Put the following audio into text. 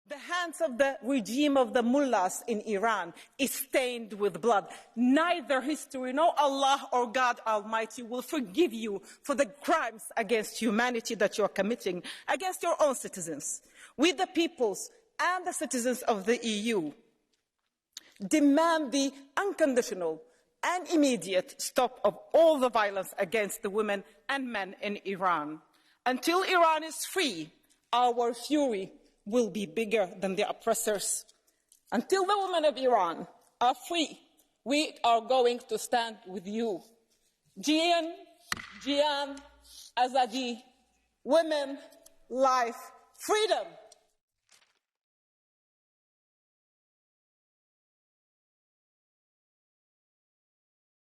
The hands of the regime of the mullahs in Iran is stained with blood. Neither history nor Allah or God Almighty will forgive you for the crimes against humanity that you are committing against your own citizens. We, the peoples and the citizens of the EU, demand the unconditional and immediate stop of all the violence against the women and men in Iran. Until Iran is free, our fury will be bigger than the oppressors. Until the women of Iran are free, we are going to stand with you. Jian, Azadi, women, life, freedom.